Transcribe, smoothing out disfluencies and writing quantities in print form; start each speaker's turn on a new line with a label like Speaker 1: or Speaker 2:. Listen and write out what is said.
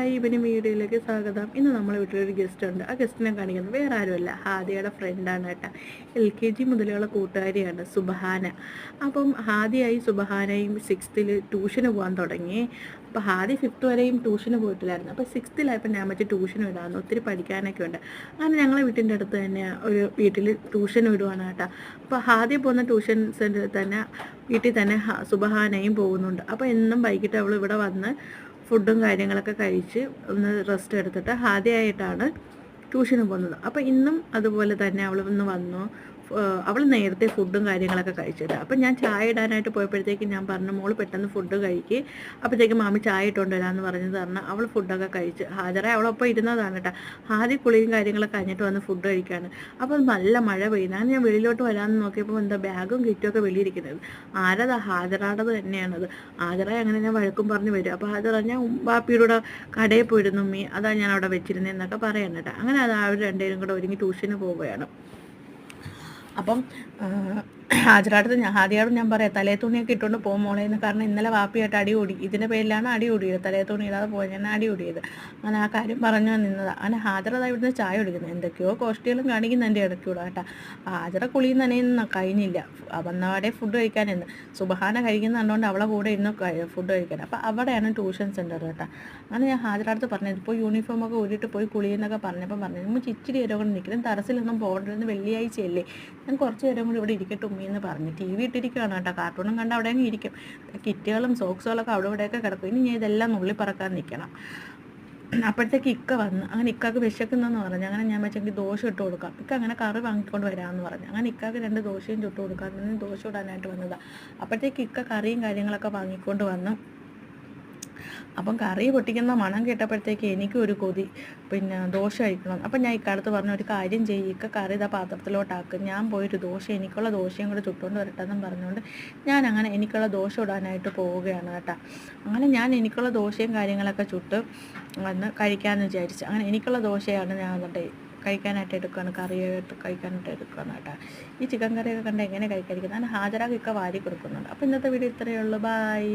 Speaker 1: Hi, ഇവന് വീഡിയോയിലേക്ക് സ്വാഗതം. ഇന്ന് നമ്മളെ വീട്ടിലൊരു ഗസ്റ്റ് ഉണ്ട്. ആ ഗസ്റ്റിനെ കാണിക്കുന്നത് വേറെ ആരുമല്ല, ഹാദിയയുടെ ഫ്രണ്ടാണ് കേട്ടോ. LKG മുതലുള്ള കൂട്ടുകാരിയാണ് സുബഹാന. അപ്പം ഹാദിയായി സുബഹാനയും 6th ട്യൂഷന് പോകാൻ തുടങ്ങി. അപ്പോൾ ഹാദി 5th വരെയും ട്യൂഷന് പോയിട്ടില്ലായിരുന്നു. അപ്പോൾ 6th ഞാൻ മറ്റേ ട്യൂഷൻ വിടാമെന്ന്, ഒത്തിരി പഠിക്കാനൊക്കെ ഉണ്ട്. അങ്ങനെ ഞങ്ങളെ വീട്ടിൻ്റെ അടുത്ത് തന്നെ ഒരു വീട്ടിൽ ട്യൂഷൻ വിടുവാണ് കേട്ടോ. അപ്പോൾ ഹാദി പോകുന്ന ട്യൂഷൻ സെൻറ്ററിൽ തന്നെ വീട്ടിൽ തന്നെ സുബഹാനയും പോകുന്നുണ്ട്. അപ്പോൾ എന്നും വൈകിട്ട് അവൾ ഇവിടെ വന്ന് ഫുഡും കാര്യങ്ങളൊക്കെ കഴിച്ച് ഒന്ന് റെസ്റ്റ് എടുത്തിട്ട് ഹാദിയായിട്ടാണ് ട്യൂഷന് പോകുന്നത്. അപ്പോൾ ഇന്നും അതുപോലെ തന്നെ അവൾ ഒന്ന് വന്നു. അവൾ നേരത്തെ ഫുഡും കാര്യങ്ങളൊക്കെ കഴിച്ചിട്ട്, അപ്പം ഞാൻ ചായ ഇടാനായിട്ട് പോയപ്പോഴത്തേക്കും ഞാൻ പറഞ്ഞു, മോള് പെട്ടെന്ന് ഫുഡ് കഴിക്കുക. അപ്പോഴത്തേക്കും മാമി ചായ ഇട്ടുകൊണ്ട് വരാമെന്ന് പറഞ്ഞത് കാരണം അവൾ ഫുഡൊക്കെ കഴിച്ച്. ഹാജറ അവളൊപ്പം ഇരുന്നതാണ് കേട്ടോ. ആദ്യം കുളിയും കാര്യങ്ങളൊക്കെ കഴിഞ്ഞിട്ട് വന്ന് ഫുഡ് കഴിക്കുകയാണ്. അപ്പോൾ നല്ല മഴ പെയ്യുന്നത്. ഞാൻ വെളിയിലോട്ട് വരാമെന്ന് നോക്കിയപ്പോൾ എന്താ ബാഗും കിറ്റുമൊക്കെ വെളിയിരിക്കുന്നത്. ആരതാ? ഹാജറാടത് തന്നെയാണത്. ഹാജറ അങ്ങനെ ഞാൻ വഴക്കും പറഞ്ഞ് വരും. അപ്പോൾ ഹാജറ ഞാൻ ബാപ്പിയുടെ കടയിൽ പോയിരുന്നു ഉമ്മി, അതാണ് ഞാൻ അവിടെ വെച്ചിരുന്നതെന്നൊക്കെ പറയാൻ കേട്ടോ. അങ്ങനെ അത് അവർ രണ്ടുപേരും കൂടെ ഒരുങ്ങി ട്യൂഷന് പോവുകയാണ്. അപ്പം ഹാദിയോട് ഞാൻ പറയാം, തലേ തുണിയൊക്കെ ഇട്ടുകൊണ്ട് പോകും മോളേന്ന്. കാരണം ഇന്നലെ വാപ്പിയായിട്ട് അടി കൂടി, ഇതിൻ്റെ പേരിലാണ് അടി കൂടിയത്. തലേ തുണി ഇടാതെ പോയി ഞാൻ അടി കൂടിയത്. അങ്ങനെ ആ കാര്യം പറഞ്ഞു നിന്നതാണ്. അങ്ങനെ ഹാജറ ഇവിടുന്ന് ചായ കുടിക്കുന്നത്, എന്തൊക്കെയോ കോഷ്ടികളും കാണിക്കുന്ന എൻ്റെ ഇടയ്ക്കൂടെ കേട്ടോ. ഹാജറ കുളിയും നനയൊന്നും കഴിഞ്ഞില്ല, വന്നവാടെ ഫുഡ് കഴിക്കാനിന്ന്. സുബഹാന കഴിക്കുന്ന കണ്ടുകൊണ്ട് അവളെ കൂടെ ഇന്ന് ഫുഡ് കഴിക്കാൻ. അപ്പോൾ അവിടെയാണ് ട്യൂഷൻ സെൻറ്റർ കേട്ടോ. അങ്ങനെ ഞാൻ ഹാജറടുത്ത് പറഞ്ഞത്, ഇപ്പോൾ യൂണിഫോമൊക്കെ ഊരിയിട്ട് പോയി കുളിയെന്നൊക്കെ പറഞ്ഞപ്പോൾ പറഞ്ഞു, നമ്മൾ ഇച്ചിരി നേരം കൊണ്ട് നിൽക്കണം, ടെറസിലൊന്നും പോകണ്ടെന്ന്, വെള്ളിയാഴ്ചയല്ലേ, ഞാൻ കുറച്ച് നേരം കൂടി ഇവിടെ ഇരിക്കട്ടെ ഉമ്മയെന്ന് പറഞ്ഞ് TV ഇട്ടിരിക്കുകയാണ് കേട്ടോ. കാർട്ടൂണും കണ്ട് അവിടെ അങ്ങ് ഇരിക്കും. കിറ്റുകളും സോക്സുകളൊക്കെ അവിടെ ഇവിടെയൊക്കെ കിടക്കും. ഇനി ഞാൻ ഇതെല്ലാം നുള്ളിപ്പറക്കാൻ നിൽക്കണം. അപ്പോഴത്തേക്ക് ഇക്ക വന്ന്. അങ്ങനെ ഇക്കാക്ക് വിശക്കുന്നെന്ന് പറഞ്ഞു. അങ്ങനെ ഞാൻ വെച്ചെങ്കിൽ ദോശ ഇട്ട് കൊടുക്കാം, ഇക്ക അങ്ങനെ കറി വാങ്ങിക്കൊണ്ട് വരാമെന്ന് പറഞ്ഞു. അങ്ങനെ ഇക്കാക്ക് 2 ദോശയും ചുട്ട് കൊടുക്കാം, ദോശ ഇടാനായിട്ട് വന്നതാണ്. അപ്പോഴത്തേക്ക് ഇക്ക കറിയും കാര്യങ്ങളൊക്കെ വാങ്ങിക്കൊണ്ട് വന്നു. അപ്പം കറി പൊട്ടിക്കുന്ന മണം കേട്ടപ്പോഴത്തേക്ക് എനിക്കൊരു കൊതി, പിന്നെ ദോശ കഴിക്കണം. അപ്പം ഞാൻ ഇക്കാലത്ത് പറഞ്ഞു, ഒരു കാര്യം ചെയ്യിക്ക, കറി ഇതാ പാത്രത്തിലോട്ടാക്കും, ഞാൻ പോയൊരു ദോശ, എനിക്കുള്ള ദോശയും കൂടെ ചുട്ടുകൊണ്ട് വരട്ടെന്നും പറഞ്ഞുകൊണ്ട് ഞാൻ അങ്ങനെ എനിക്കുള്ള ദോശ ഇടാനായിട്ട് പോവുകയാണ് കേട്ടോ. അങ്ങനെ ഞാൻ എനിക്കുള്ള ദോശയും കാര്യങ്ങളൊക്കെ ചുട്ട് വന്ന് കഴിക്കാമെന്ന് വിചാരിച്ചു. അങ്ങനെ എനിക്കുള്ള ദോശയാണ് ഞാൻ എന്നിട്ട് കഴിക്കാനായിട്ട് എടുക്കുകയാണ്, കറിയായിട്ട് കഴിക്കാനായിട്ട് എടുക്കുകയാണ് കേട്ടോ. ഈ ചിക്കൻ കറിയൊക്കെ കണ്ട് എങ്ങനെ കഴിക്കാതിരിക്കുന്നത്. ഞാൻ ഹാജരാക്കിയൊക്കെ വാരി കൊടുക്കുന്നുണ്ട്. അപ്പോൾ ഇന്നത്തെ വീഡിയോ ഇത്രയേ ഉള്ളൂ. ബൈ.